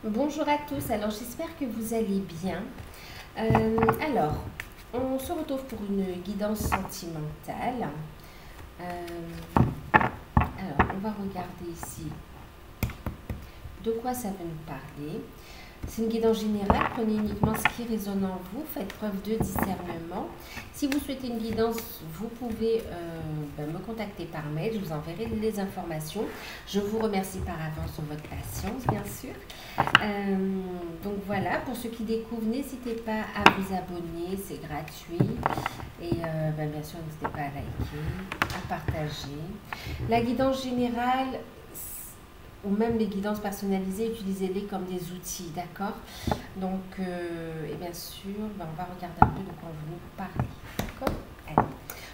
Bonjour à tous, alors j'espère que vous allez bien. Alors, on se retrouve pour une guidance sentimentale. Alors, on va regarder ici de quoi ça va nous parler. C'est une guidance générale, prenez uniquement ce qui résonne en vous, faites preuve de discernement. Si vous souhaitez une guidance, vous pouvez me contacter par mail, je vous enverrai les informations. Je vous remercie par avance pour votre patience, bien sûr. Donc voilà, pour ceux qui découvrent, n'hésitez pas à vous abonner, c'est gratuit. Et bien sûr, n'hésitez pas à liker, à partager. La guidance générale, ou même les guidances personnalisées, utilisez-les comme des outils, d'accord? Donc, et bien sûr, on va regarder un peu de quoi on veut nous parler, d'accord? Allez.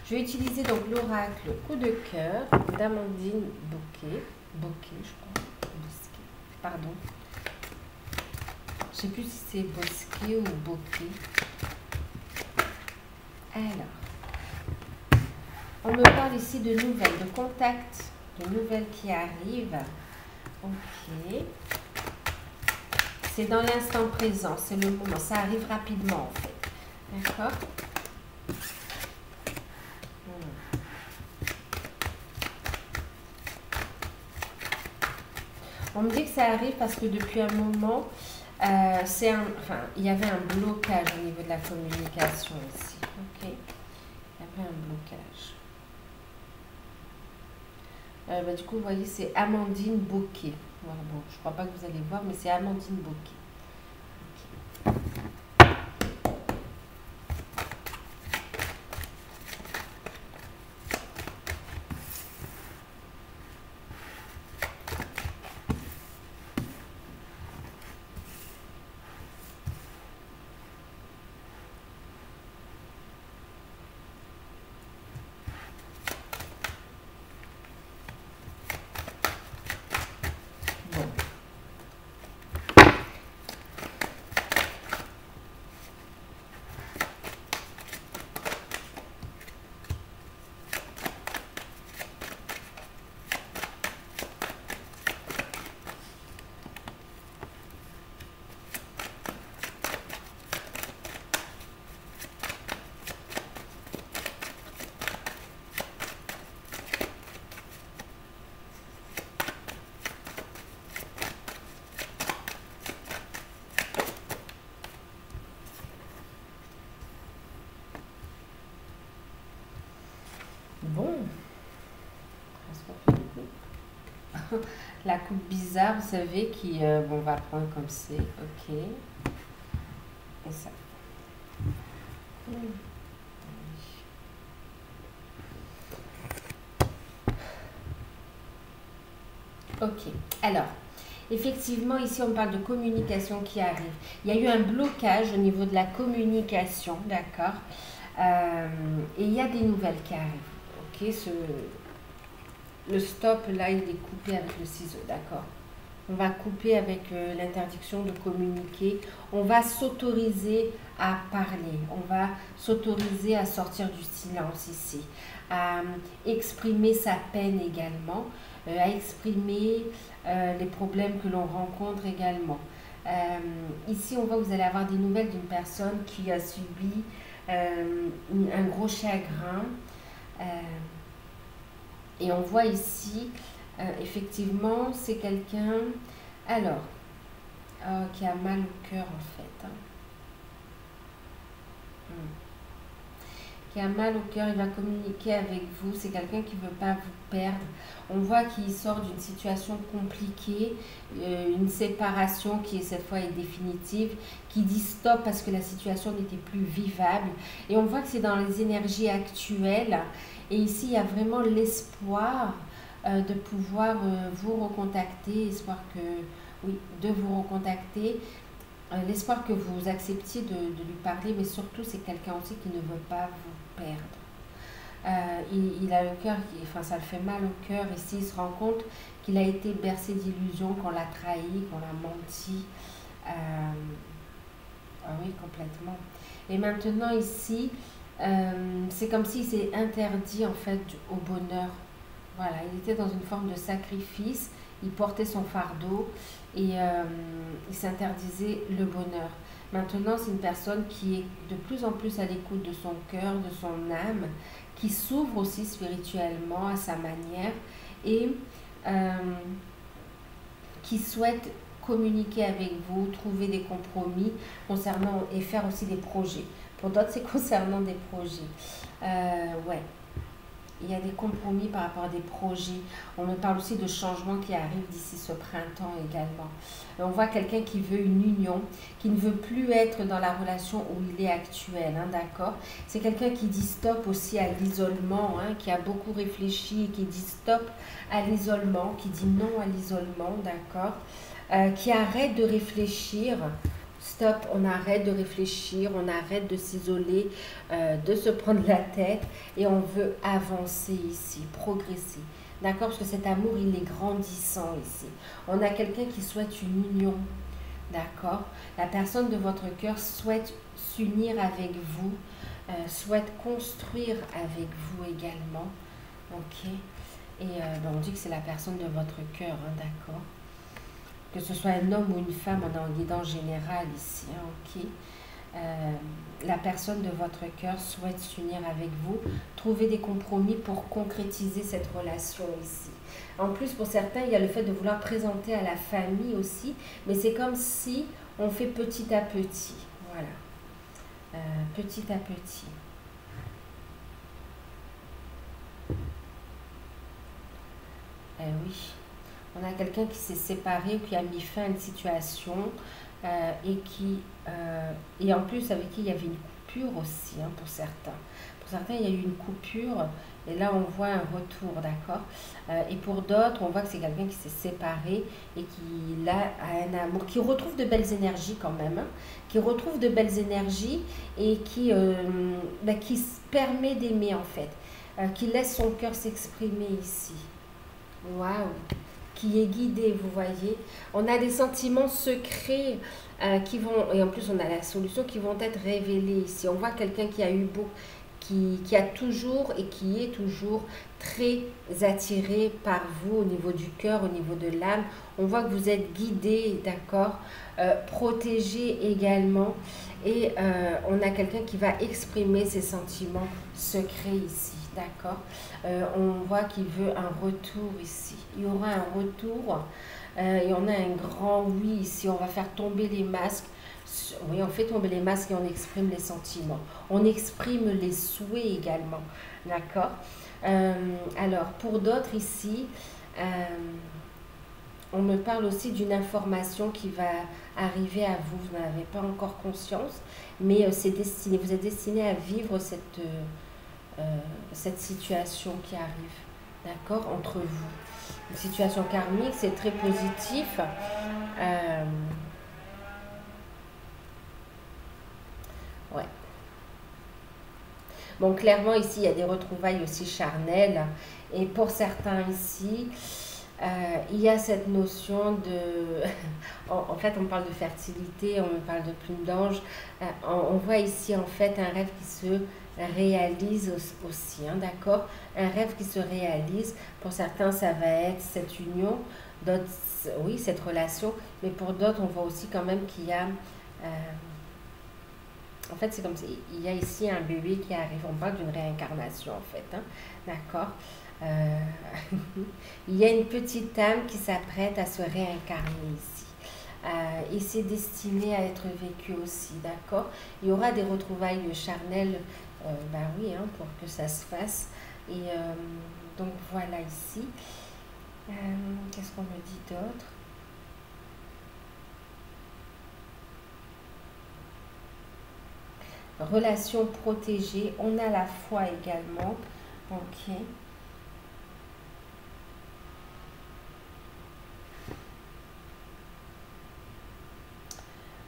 Je vais utiliser donc l'oracle coup de cœur d'Amandine Bouquet, je crois, Bosquet, pardon. Je ne sais plus si c'est Bosquet ou Bouquet. Alors, on me parle ici de nouvelles, de contacts, de nouvelles qui arrivent. Ok. C'est dans l'instant présent, c'est le moment. Ça arrive rapidement en fait. D'accord? On me dit que ça arrive parce que depuis un moment, il y avait un blocage au niveau de la communication ici. Ok? Il y avait un blocage. Du coup, vous voyez, c'est Amandine Bouquet. Voilà, bon, je ne crois pas que vous allez voir, mais c'est Amandine Bouquet. Bon, la coupe bizarre, vous savez, qui, on va prendre comme c'est, ok, et ça. Ok, alors, effectivement, ici, on parle de communication qui arrive. Il y a eu un blocage au niveau de la communication, d'accord, et il y a des nouvelles qui arrivent, ok, le stop, là, il est coupé avec le ciseau, d'accord. On va couper avec l'interdiction de communiquer. On va s'autoriser à parler. On va s'autoriser à sortir du silence ici. À exprimer sa peine également. À exprimer les problèmes que l'on rencontre également. Ici, vous allez avoir des nouvelles d'une personne qui a subi un gros chagrin. Et on voit ici, effectivement, c'est quelqu'un, alors, qui a mal au cœur en fait. Qui a mal au cœur, il va communiquer avec vous, c'est quelqu'un qui ne veut pas vous perdre. On voit qu'il sort d'une situation compliquée, une séparation qui cette fois est définitive, qui dit stop parce que la situation n'était plus vivable. Et on voit que c'est dans les énergies actuelles. Et ici, il y a vraiment l'espoir de pouvoir vous recontacter, de vous recontacter, l'espoir que vous acceptiez de lui parler, mais surtout c'est quelqu'un aussi qui ne veut pas vous perdre. Il a le cœur, ça le fait mal au cœur, ici il se rend compte qu'il a été bercé d'illusions, qu'on l'a trahi, qu'on l'a menti. Oui, complètement. Et maintenant ici, c'est comme s'il s'est interdit en fait au bonheur. Voilà, il était dans une forme de sacrifice il portait son fardeau et il s'interdisait le bonheur. Maintenant, c'est une personne qui est de plus en plus à l'écoute de son cœur, de son âme, qui s'ouvre aussi spirituellement à sa manière et euh, qui souhaite communiquer avec vous, trouver des compromis concernant et faire aussi des projets. Pour d'autres, c'est concernant des projets. Ouais. Il y a des compromis par rapport à des projets. On me parle aussi de changements qui arrivent d'ici ce printemps également. Et on voit quelqu'un qui veut une union, qui ne veut plus être dans la relation où il est actuel, hein, d'accord? C'est quelqu'un qui dit stop aussi à l'isolement, hein, qui a beaucoup réfléchi, qui dit stop à l'isolement, qui dit non à l'isolement, d'accord? Qui arrête de réfléchir. Stop, on arrête de réfléchir, on arrête de s'isoler, de se prendre la tête et on veut avancer ici, progresser. D'accord? Parce que cet amour, il est grandissant ici. On a quelqu'un qui souhaite une union. D'accord? La personne de votre cœur souhaite s'unir avec vous, souhaite construire avec vous également. Ok? Et on dit que c'est la personne de votre cœur, hein, d'accord? Que ce soit un homme ou une femme, on est en guidance générale ici, hein, ok? La personne de votre cœur souhaite s'unir avec vous, trouver des compromis pour concrétiser cette relation ici. En plus, pour certains, il y a le fait de vouloir présenter à la famille aussi, mais c'est comme si on fait petit à petit, voilà, petit à petit. Oui. On a quelqu'un qui s'est séparé, qui a mis fin à une situation et en plus avec qui il y avait une coupure aussi, hein, pour certains. Pour certains, il y a eu une coupure et là, on voit un retour, d'accord? Et pour d'autres, on voit que c'est quelqu'un qui s'est séparé et qui a un amour, qui retrouve de belles énergies quand même, hein, qui retrouve de belles énergies et qui se permet d'aimer en fait, qui laisse son cœur s'exprimer ici. Waouh! Qui est guidé, vous voyez. On a des sentiments secrets qui vont, et en plus on a la solution, qui vont être révélés ici. On voit quelqu'un qui a eu beau, qui a toujours et qui est toujours très attiré par vous au niveau du cœur, au niveau de l'âme. On voit que vous êtes guidé, d'accord, protégé également. Et on a quelqu'un qui va exprimer ses sentiments secrets ici. D'accord. On voit qu'il veut un retour ici. Il y aura un retour et on a un grand oui ici. On va faire tomber les masques. Oui, on fait tomber les masques et on exprime les sentiments. On exprime les souhaits également. D'accord. Alors, pour d'autres ici, on me parle aussi d'une information qui va arriver à vous. Vous n'en avez pas encore conscience, mais c'est destiné. Vous êtes destiné à vivre cette situation qui arrive, d'accord, entre vous. Une situation karmique, c'est très positif. Ouais. Bon, clairement, ici, il y a des retrouvailles aussi charnelles. Et pour certains ici, il y a cette notion de... en fait, on parle de fertilité, on parle de plume d'ange. On voit ici, en fait, un rêve qui se réalise aussi, hein, d'accord? Un rêve qui se réalise. Pour certains, ça va être cette union. D'autres, oui, cette relation. Mais pour d'autres, on voit aussi quand même qu'il y a... en fait, c'est comme si il y a ici un bébé qui arrive. On parle d'une réincarnation, en fait, hein, d'accord? Il y a une petite âme qui s'apprête à se réincarner ici. Et c'est destiné à être vécu aussi, d'accord? Il y aura des retrouvailles charnelles, ben oui, hein, pour que ça se fasse. Et donc voilà ici. Qu'est-ce qu'on me dit d'autre? Relation protégée. On a la foi également. Ok.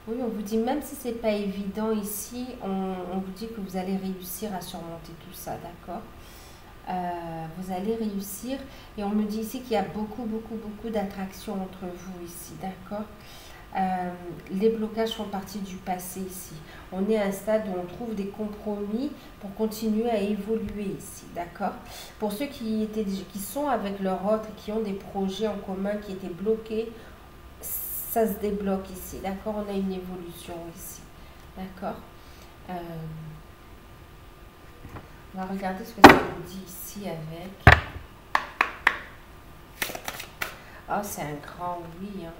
Oui, on vous dit, même si c'est pas évident ici, on vous dit que vous allez réussir à surmonter tout ça, d'accord? Vous allez réussir. Et on me dit ici qu'il y a beaucoup d'attraction entre vous ici, d'accord? Les blocages font partie du passé ici. On est à un stade où on trouve des compromis pour continuer à évoluer ici, d'accord? Pour ceux qui sont avec leur autre et qui ont des projets en commun qui étaient bloqués, ça se débloque ici, d'accord? On a une évolution ici, d'accord? On va regarder ce que ça nous dit ici avec... Oh, c'est un grand oui, hein.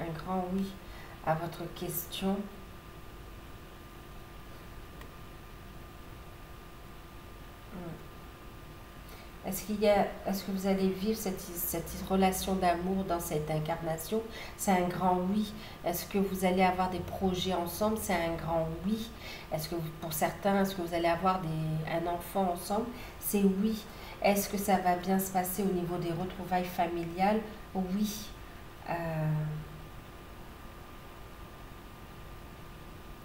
Un grand oui à votre question. Est-ce que vous allez vivre cette relation d'amour dans cette incarnation? C'est un grand oui. Est-ce que vous allez avoir des projets ensemble? C'est un grand oui. Est-ce que pour certains, est-ce que vous allez avoir un enfant ensemble? C'est oui. Est-ce que ça va bien se passer au niveau des retrouvailles familiales? Oui.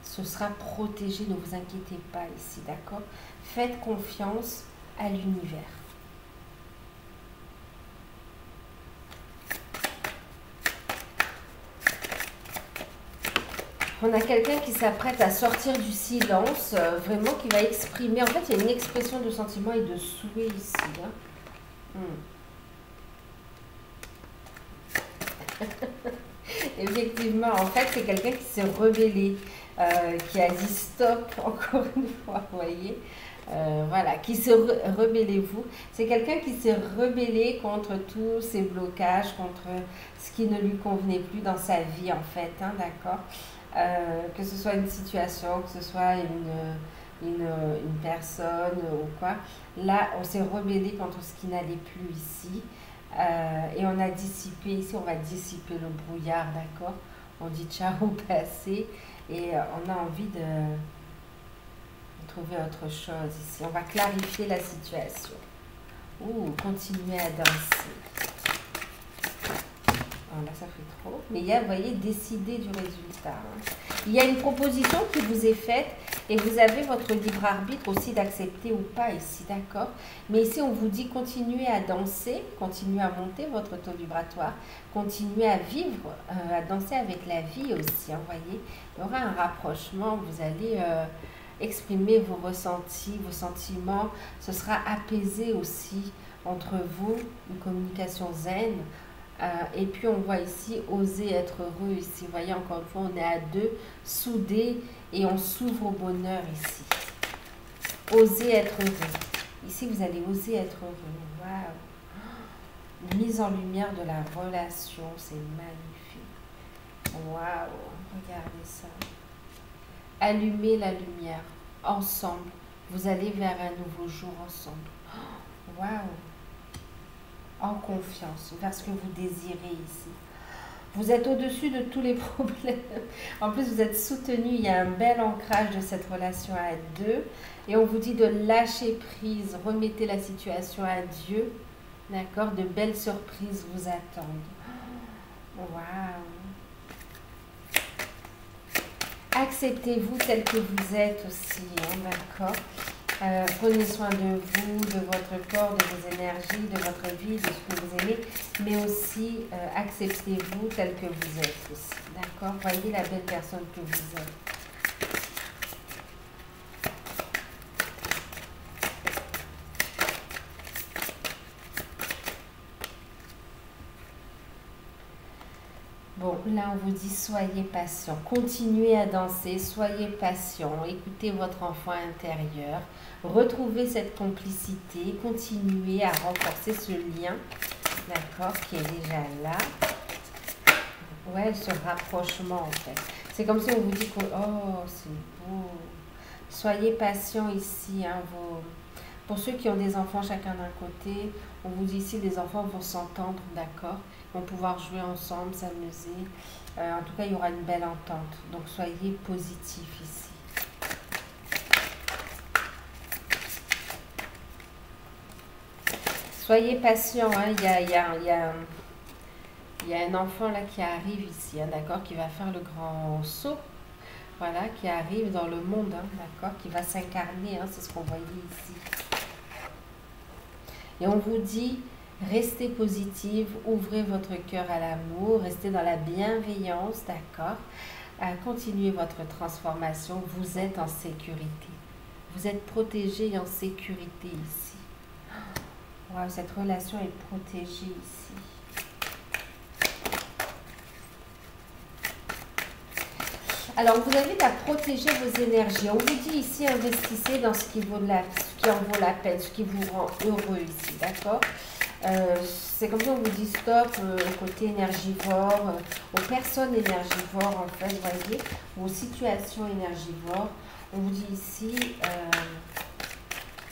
Ce sera protégé, ne vous inquiétez pas ici, d'accord? Faites confiance à l'univers. On a quelqu'un qui s'apprête à sortir du silence, vraiment qui va exprimer. En fait, il y a une expression de sentiment et de souhait ici. Hein. Effectivement, en fait, c'est quelqu'un qui s'est rebellé, qui a dit stop, encore une fois, vous voyez. Voilà, qui se rebellez-vous. C'est quelqu'un qui s'est rebellé contre tous ces blocages, contre ce qui ne lui convenait plus dans sa vie, en fait, hein, d'accord? Que ce soit une situation, que ce soit une personne ou quoi. Là, on s'est rebellé contre ce qui n'allait plus ici. Et on a dissipé, ici on va dissiper le brouillard, d'accord? On dit ciao au passé et on a envie de trouver autre chose ici. On va clarifier la situation. Continuer à danser. Là, ça fait trop. Mais il y a, vous voyez, décider du résultat. Hein. Il y a une proposition qui vous est faite et vous avez votre libre arbitre aussi d'accepter ou pas ici, d'accord? Mais ici, on vous dit continuez à danser, continuez à monter votre taux vibratoire, continuez à vivre, à danser avec la vie aussi, hein, vous voyez? Il y aura un rapprochement, vous allez exprimer vos ressentis, vos sentiments. Ce sera apaisé aussi entre vous, une communication zen. Et puis on voit ici oser être heureux ici. Vous voyez, encore une fois, on est à deux, soudés et on s'ouvre au bonheur ici. Oser être heureux. Ici, vous allez oser être heureux. Waouh! Mise en lumière de la relation, c'est magnifique. Waouh! Regardez ça. Allumez la lumière ensemble. Vous allez vers un nouveau jour ensemble. Waouh! En confiance, vers ce que vous désirez ici. Vous êtes au-dessus de tous les problèmes. En plus, vous êtes soutenu. Il y a un bel ancrage de cette relation à deux. Et on vous dit de lâcher prise. Remettez la situation à Dieu. D'accord? De belles surprises vous attendent. Waouh! Acceptez-vous tel que vous êtes aussi. Hein, d'accord? Prenez soin de vous, de votre corps, de vos énergies, de votre vie, de ce que vous aimez, mais aussi acceptez-vous tel que vous êtes aussi, d'accord? Voyez la belle personne que vous êtes. Bon, là on vous dit soyez patient, continuez à danser, soyez patient, écoutez votre enfant intérieur, retrouvez cette complicité, continuez à renforcer ce lien, d'accord, qui est déjà là. Ouais, ce rapprochement en fait. C'est comme si on vous dit que, oh, c'est beau. Soyez patient ici, hein, pour ceux qui ont des enfants chacun d'un côté, on vous dit ici les enfants vont s'entendre, d'accord? Ils vont pouvoir jouer ensemble, s'amuser. En tout cas, il y aura une belle entente. Donc, soyez positifs ici. Soyez patients. Hein. Il y a un enfant là qui arrive ici, hein, d'accord? Qui va faire le grand saut. Voilà, qui arrive dans le monde, hein, d'accord? Qui va s'incarner, hein, c'est ce qu'on voyait ici. Et on vous dit, Restez positive, ouvrez votre cœur à l'amour, restez dans la bienveillance, d'accord? Continuez votre transformation, vous êtes en sécurité. Vous êtes protégé et en sécurité ici. Wow, cette relation est protégée ici. Alors, vous avez à protéger vos énergies. On vous dit ici, investissez dans ce qui en vaut la peine, ce qui vous rend heureux ici, d'accord? C'est comme ça on vous dit stop côté énergivore, aux personnes énergivores en fait, vous voyez, aux situations énergivores. On vous dit ici,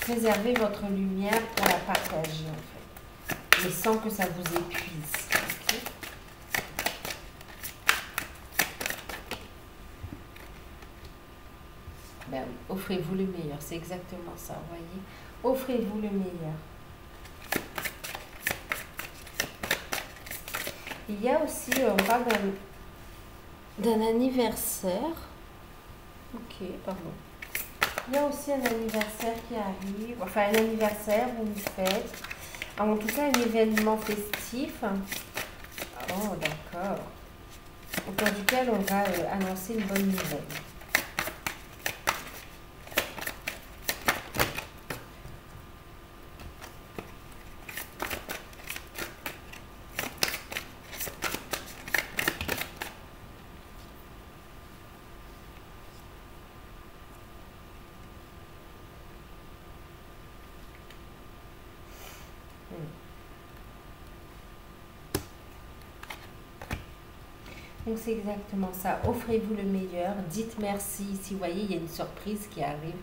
préservez votre lumière pour la partager en fait, mais sans que ça vous épuise. Okay? Ben oui, offrez-vous le meilleur, c'est exactement ça, vous voyez. Offrez-vous le meilleur. Il y a aussi, on parle d'un anniversaire. Ok, pardon. Il y a aussi un anniversaire qui arrive, enfin un anniversaire ou une fête. En tout cas, un événement festif. Oh, d'accord. Au cours duquel on va annoncer une bonne nouvelle. Donc c'est exactement ça, offrez-vous le meilleur, dites merci, ici vous voyez il y a une surprise qui arrive,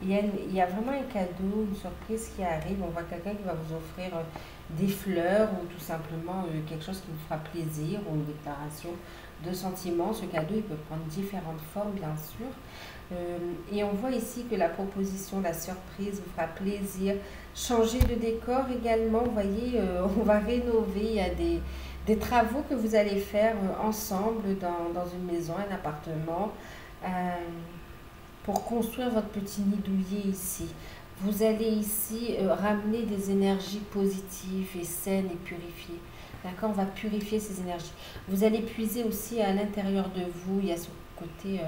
il y a vraiment un cadeau, une surprise qui arrive, on voit quelqu'un qui va vous offrir des fleurs ou tout simplement quelque chose qui vous fera plaisir ou une déclaration de sentiments. Ce cadeau il peut prendre différentes formes bien sûr, et on voit ici que la proposition, la surprise vous fera plaisir, changer de décor également, vous voyez on va rénover, il y a des travaux que vous allez faire ensemble dans une maison, un appartement, pour construire votre petit nid douillet ici. Vous allez ici ramener des énergies positives et saines et purifiées. D'accord? On va purifier ces énergies. Vous allez puiser aussi à l'intérieur de vous, il y a ce côté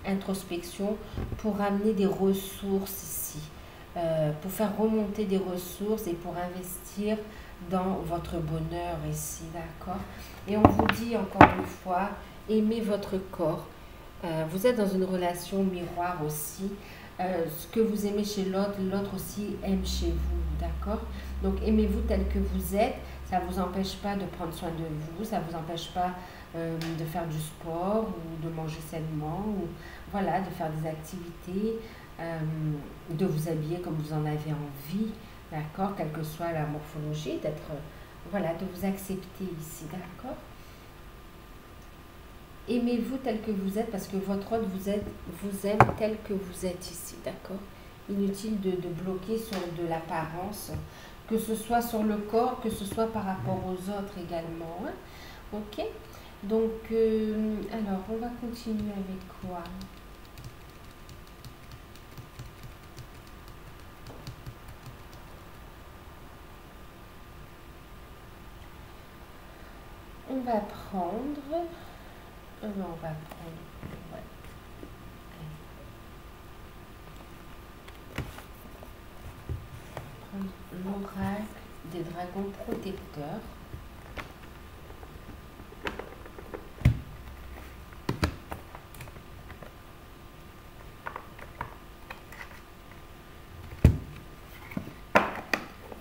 introspection, pour ramener des ressources ici, pour faire remonter des ressources et pour investir dans votre bonheur ici, d'accord? Et on vous dit encore une fois, aimez votre corps. Vous êtes dans une relation miroir aussi. Ce que vous aimez chez l'autre, l'autre aussi aime chez vous, d'accord? Donc aimez-vous tel que vous êtes. Ça ne vous empêche pas de prendre soin de vous, ça ne vous empêche pas de faire du sport ou de manger sainement, ou voilà, de faire des activités, de vous habiller comme vous en avez envie. D'accord, quelle que soit la morphologie, voilà, de vous accepter ici, d'accord? Aimez-vous tel que vous êtes, parce que votre autre vous aime tel que vous êtes ici, d'accord? Inutile de bloquer sur de l'apparence, que ce soit sur le corps, que ce soit par rapport aux autres également, hein? Ok? Donc, alors, on va continuer avec quoi? On va prendre... on va prendre... ouais. Prendre l'oracle des dragons protecteurs.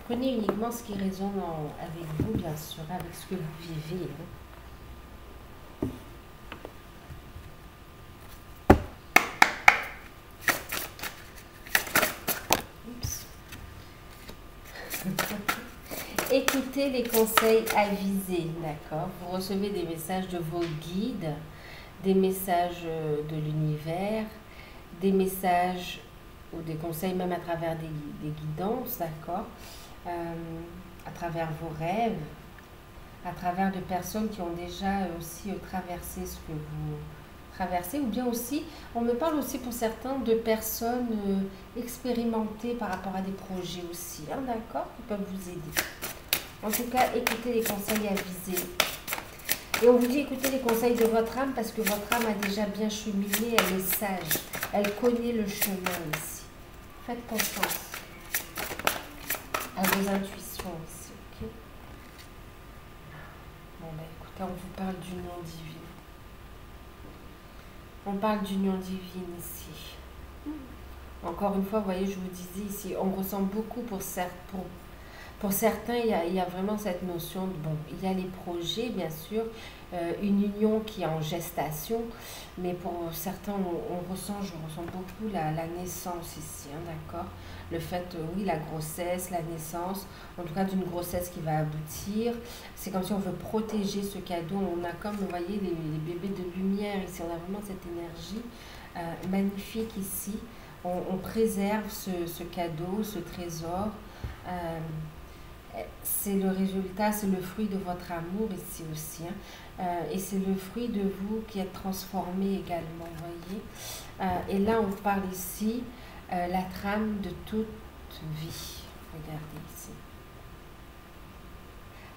Prenez uniquement ce qui résonne avec vous, bien sûr, avec ce que vous vivez, hein. Écoutez les conseils avisés, d'accord? Vous recevez des messages de vos guides, des messages de l'univers, des messages ou des conseils même à travers des guidances, d'accord? À travers vos rêves, à travers de personnes qui ont déjà aussi traversé ce que vous traversez, ou bien aussi, on me parle aussi pour certains de personnes expérimentées par rapport à des projets aussi, hein, d'accord, qui peuvent vous aider. En tout cas, écoutez les conseils avisés. Et on vous dit écoutez les conseils de votre âme parce que votre âme a déjà bien cheminé, elle est sage, elle connaît le chemin ici. Faites confiance à vos intuitions ici, ok? Bon, ben écoutez, on vous parle d'union divine. On parle d'union divine ici. Encore une fois, vous voyez, je vous disais ici, on ressent beaucoup pour certains, il y a vraiment cette notion de, bon, il y a les projets, bien sûr, une union qui est en gestation, mais pour certains, je ressens beaucoup la naissance ici, hein, d'accord? Le fait, oui, la grossesse, la naissance, en tout cas d'une grossesse qui va aboutir. C'est comme si on veut protéger ce cadeau. On a comme, vous voyez, les bébés de lumière ici, on a vraiment cette énergie magnifique ici. On préserve ce cadeau, ce trésor. C'est le résultat, c'est le fruit de votre amour ici aussi. Hein. Et c'est le fruit de vous qui êtes transformé également, vous voyez. Et là, on parle ici la trame de toute vie. Regardez ici.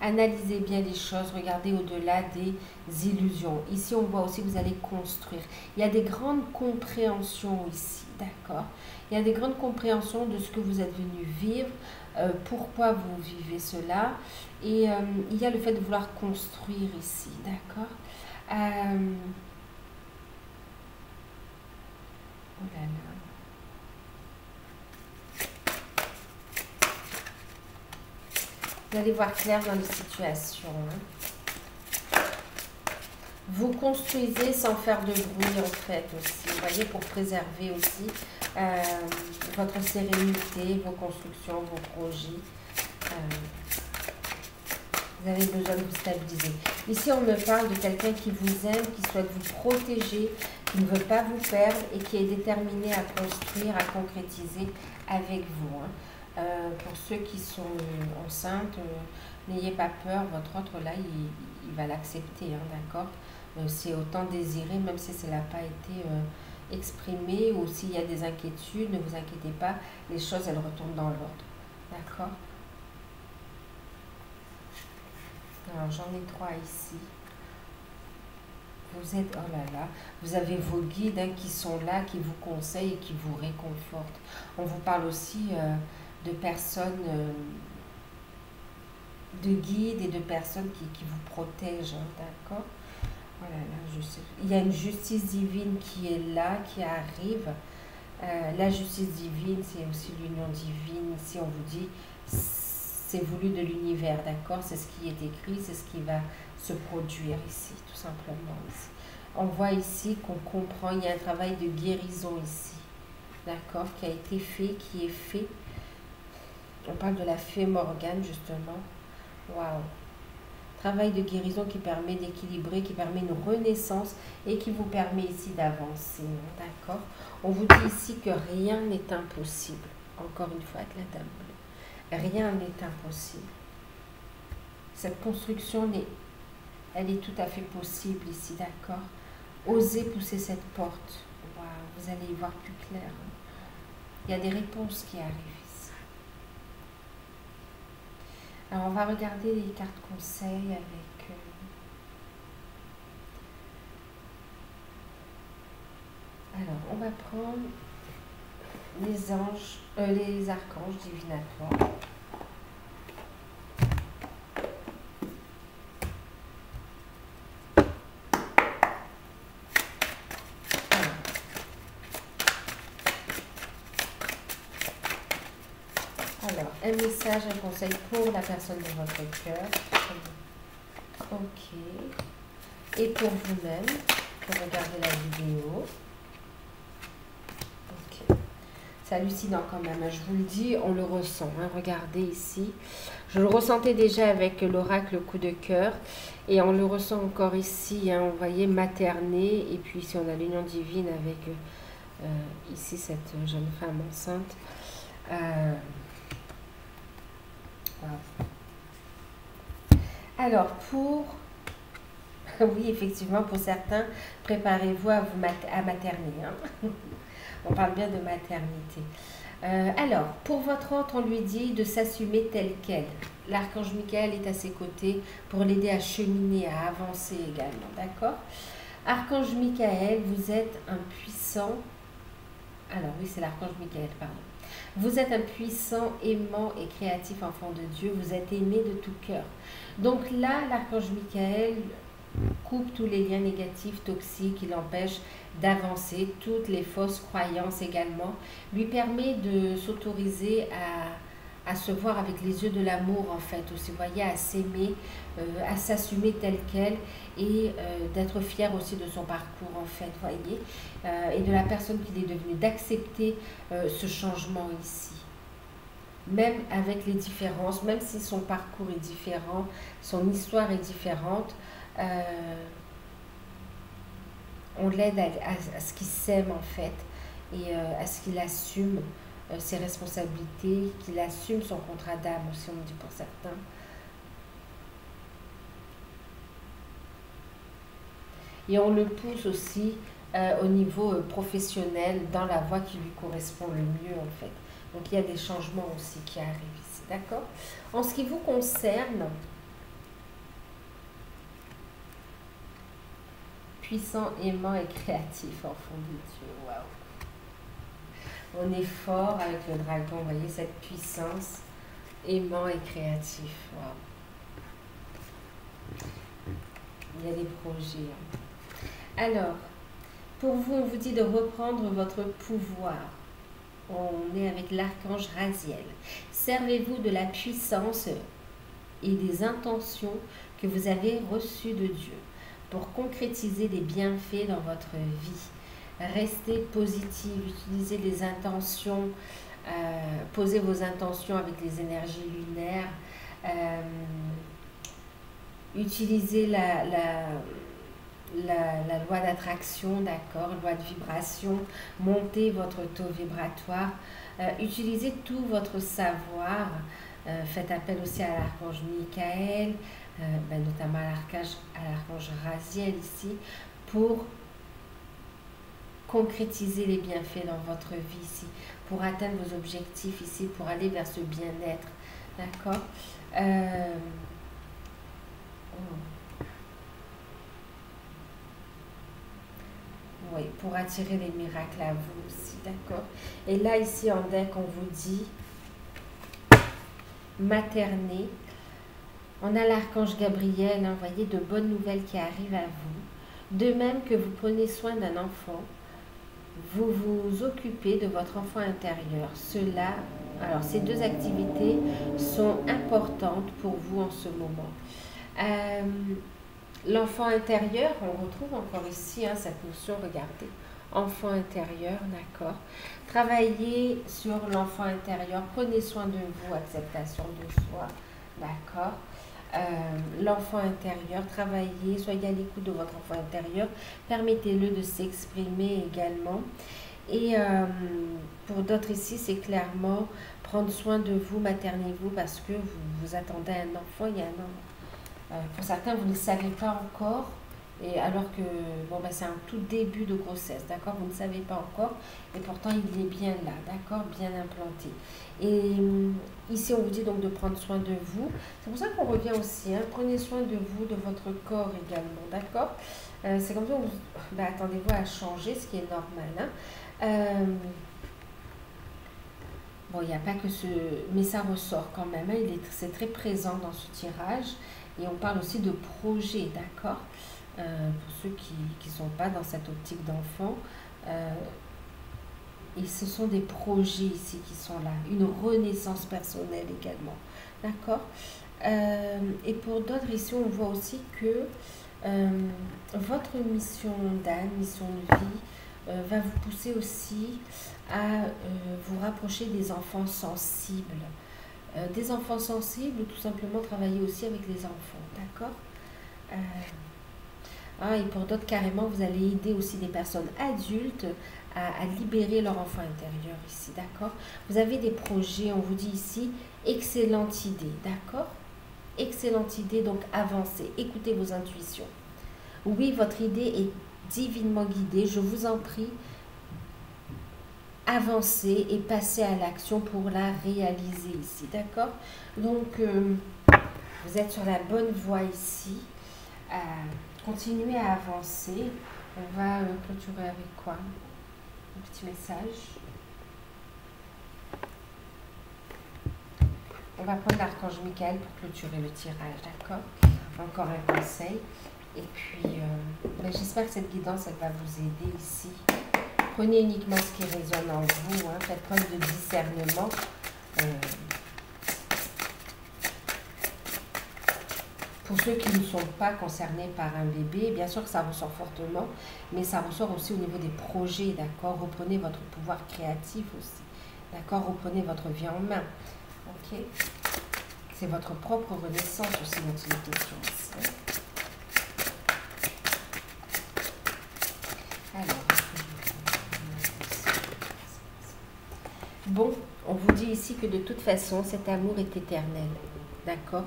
Analysez bien les choses, regardez au-delà des illusions. Ici, on voit aussi que vous allez construire. Il y a des grandes compréhensions ici, d'accord? Il y a des grandes compréhensions de ce que vous êtes venu vivre, pourquoi vous vivez cela. Et il y a le fait de vouloir construire ici, d'accord? Oh là là. Vous allez voir clair dans les situations. Hein. Vous construisez sans faire de bruit en fait aussi. Vous voyez, pour préserver aussi votre sérénité, vos constructions, vos projets. Vous avez besoin de vous stabiliser. Ici, on me parle de quelqu'un qui vous aime, qui souhaite vous protéger, qui ne veut pas vous perdre et qui est déterminé à construire, à concrétiser avec vous. Hein. Pour ceux qui sont enceintes, n'ayez pas peur, votre autre là, il va l'accepter, hein, d'accord? C'est autant désiré, même si cela n'a pas été exprimé ou s'il y a des inquiétudes, ne vous inquiétez pas, les choses, elles retournent dans l'ordre, d'accord? Alors, j'en ai 3 ici. Vous êtes, oh là là, vous avez vos guides hein, qui sont là, qui vous conseillent et qui vous réconfortent. On vous parle aussi de personnes, de guides et de personnes qui vous protègent, hein, d'accord? Voilà, là, je sais. Il y a une justice divine qui est là, qui arrive. La justice divine, c'est aussi l'union divine. Ici, on vous dit, c'est voulu de l'univers, d'accord? C'est ce qui est écrit, c'est ce qui va se produire ici, tout simplement. Ici. On voit ici qu'on comprend, il y a un travail de guérison ici, d'accord? Qui a été fait, qui est fait. On parle de la fée Morgane, justement. Waouh! Travail de guérison qui permet d'équilibrer, qui permet une renaissance et qui vous permet ici d'avancer, d'accord? On vous dit ici que rien n'est impossible. Encore une fois, avec la dame bleue. Rien n'est impossible. Cette construction, elle est tout à fait possible ici, d'accord? Osez pousser cette porte. Waouh, vous allez y voir plus clair. Il y a des réponses qui arrivent. Alors, on va regarder les cartes conseils avec... Alors, on va prendre les anges, les archanges divinatoires. Alors, un message, un conseil pour la personne de votre cœur. Ok. Et pour vous-même, pour regarder la vidéo. Ok. C'est hallucinant quand même, je vous le dis, on le ressent. Hein. Regardez ici. Je le ressentais déjà avec l'oracle coup de cœur. Et on le ressent encore ici. Hein. Vous voyez, materné. Et puis ici, on a l'union divine avec ici cette jeune femme enceinte. Wow. Alors, oui, effectivement, pour certains, préparez-vous à materner. Hein. On parle bien de maternité. Alors, pour votre hôte, on lui dit de s'assumer tel quel. L'archange Michael est à ses côtés pour l'aider à cheminer, à avancer également, d'accord? Archange Michael, vous êtes un puissant... Alors oui, c'est l'archange Michael, pardon. Vous êtes un puissant, aimant et créatif enfant de Dieu. Vous êtes aimé de tout cœur. Donc là, l'archange Michael coupe tous les liens négatifs, toxiques, il empêche d'avancer, toutes les fausses croyances également, lui permet de s'autoriser à se voir avec les yeux de l'amour en fait, aussi, vous voyez, à s'aimer, à s'assumer tel quel et d'être fier aussi de son parcours en fait, voyez, et de la personne qu'il est devenu, d'accepter ce changement ici. Même avec les différences, même si son parcours est différent, son histoire est différente, on l'aide à ce qu'il s'aime en fait et à ce qu'il assume ses responsabilités, qu'il assume son contrat d'âme aussi, on dit pour certains. Et on le pousse aussi au niveau professionnel, dans la voie qui lui correspond le mieux en fait. Donc il y a des changements aussi qui arrivent ici, d'accord? En ce qui vous concerne, puissant, aimant et créatif, enfant de Dieu, waouh! On est fort avec le dragon, vous voyez cette puissance, aimant et créatif, waouh! Il y a des projets. Alors, pour vous, on vous dit de reprendre votre pouvoir. On est avec l'archange Raziel. Servez-vous de la puissance et des intentions que vous avez reçues de Dieu pour concrétiser des bienfaits dans votre vie. Restez positif, utilisez les intentions, posez vos intentions avec les énergies lunaires, utilisez la loi d'attraction, d'accord, loi de vibration, montez votre taux vibratoire, utilisez tout votre savoir, faites appel aussi à l'archange Michael, notamment à l'archange Raziel ici, pour concrétiser les bienfaits dans votre vie ici, pour atteindre vos objectifs ici, pour aller vers ce bien-être, d'accord? Oui, pour attirer les miracles à vous aussi, d'accord? Et là, ici en deck, on vous dit materner. On a l'archange Gabriel, hein, voyez, de bonnes nouvelles qui arrivent à vous. De même que vous prenez soin d'un enfant, vous vous occupez de votre enfant intérieur. Alors ces deux activités sont importantes pour vous en ce moment. L'enfant intérieur, on retrouve encore ici cette notion, regardez, enfant intérieur, d'accord. Travaillez sur l'enfant intérieur, prenez soin de vous, acceptation de soi, d'accord. L'enfant intérieur, travaillez, soyez à l'écoute de votre enfant intérieur, permettez-le de s'exprimer également. Et pour d'autres ici, c'est clairement prendre soin de vous, maternez-vous parce que vous attendez un enfant, il y a un enfant. Pour certains, vous ne le savez pas encore, et alors que c'est un tout début de grossesse, d'accord? Vous ne savez pas encore, et pourtant il est bien là, d'accord? Bien implanté. Et ici, on vous dit donc de prendre soin de vous. C'est pour ça qu'on revient aussi, prenez soin de vous, de votre corps également, d'accord? C'est comme ça, attendez-vous à changer, ce qui est normal, Bon, il n'y a pas que ce... Mais ça ressort quand même, c'est très présent dans ce tirage. Et on parle aussi de projet, d'accord, pour ceux qui ne sont pas dans cette optique d'enfant. Et ce sont des projets ici qui sont là. Une renaissance personnelle également, d'accord. Et pour d'autres ici, on voit aussi que votre mission d'âme, mission de vie, va vous pousser aussi à vous rapprocher des enfants sensibles. Des enfants sensibles, tout simplement travailler aussi avec les enfants, d'accord? Et pour d'autres, carrément, vous allez aider aussi des personnes adultes à libérer leur enfant intérieur ici, d'accord? Vous avez des projets, on vous dit ici, excellente idée, d'accord? Excellente idée, donc avancez, écoutez vos intuitions. Oui, votre idée est divinement guidée, je vous en prie, avancer et passer à l'action pour la réaliser ici, d'accord? Donc, vous êtes sur la bonne voie ici. Continuez à avancer. On va clôturer avec quoi? Un petit message. On va prendre l'archange Michael pour clôturer le tirage, d'accord? Encore un conseil. Et puis, j'espère que cette guidance, elle va vous aider ici. Prenez uniquement ce qui résonne en vous. Hein, faites preuve de discernement. Pour ceux qui ne sont pas concernés par un bébé, bien sûr que ça ressort fortement, mais ça ressort aussi au niveau des projets, d'accord? Reprenez votre pouvoir créatif aussi, d'accord? Reprenez votre vie en main, ok? C'est votre propre renaissance aussi dont il est question ici. Alors, bon, on vous dit ici que de toute façon, cet amour est éternel, d'accord?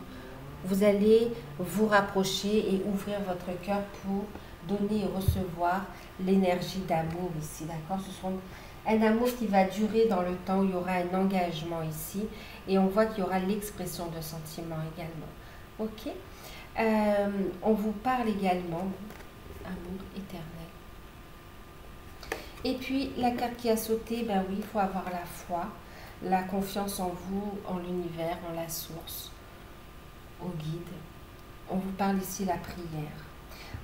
Vous allez vous rapprocher et ouvrir votre cœur pour donner et recevoir l'énergie d'amour ici, d'accord? Ce sera un amour qui va durer dans le temps, où il y aura un engagement ici et on voit qu'il y aura l'expression de sentiments également, ok? On vous parle également amour éternel. Et puis, la carte qui a sauté, ben oui, il faut avoir la foi, la confiance en vous, en l'univers, en la source, au guide. On vous parle ici la prière.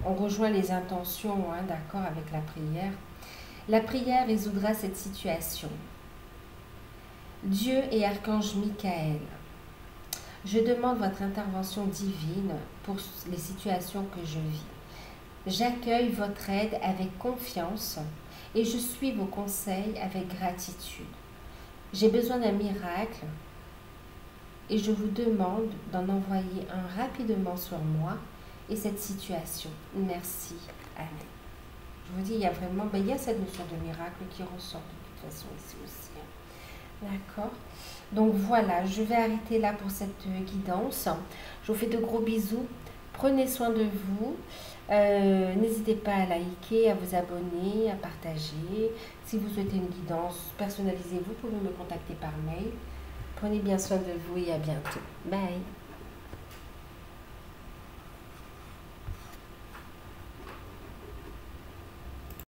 On rejoint les intentions, hein, d'accord, avec la prière. La prière résoudra cette situation. Dieu et Archange Michael, je demande votre intervention divine pour les situations que je vis. J'accueille votre aide avec confiance et je suis vos conseils avec gratitude. J'ai besoin d'un miracle et je vous demande d'en envoyer un rapidement sur moi et cette situation. Merci. Amen. Je vous dis, il y a vraiment, il y a cette notion de miracle qui ressort de toute façon ici aussi. D'accord? Donc voilà, je vais arrêter là pour cette guidance. Je vous fais de gros bisous. Prenez soin de vous. N'hésitez pas à liker, à vous abonner, à partager. Si vous souhaitez une guidance personnalisée, vous pouvez me contacter par mail. Prenez bien soin de vous et à bientôt. Bye.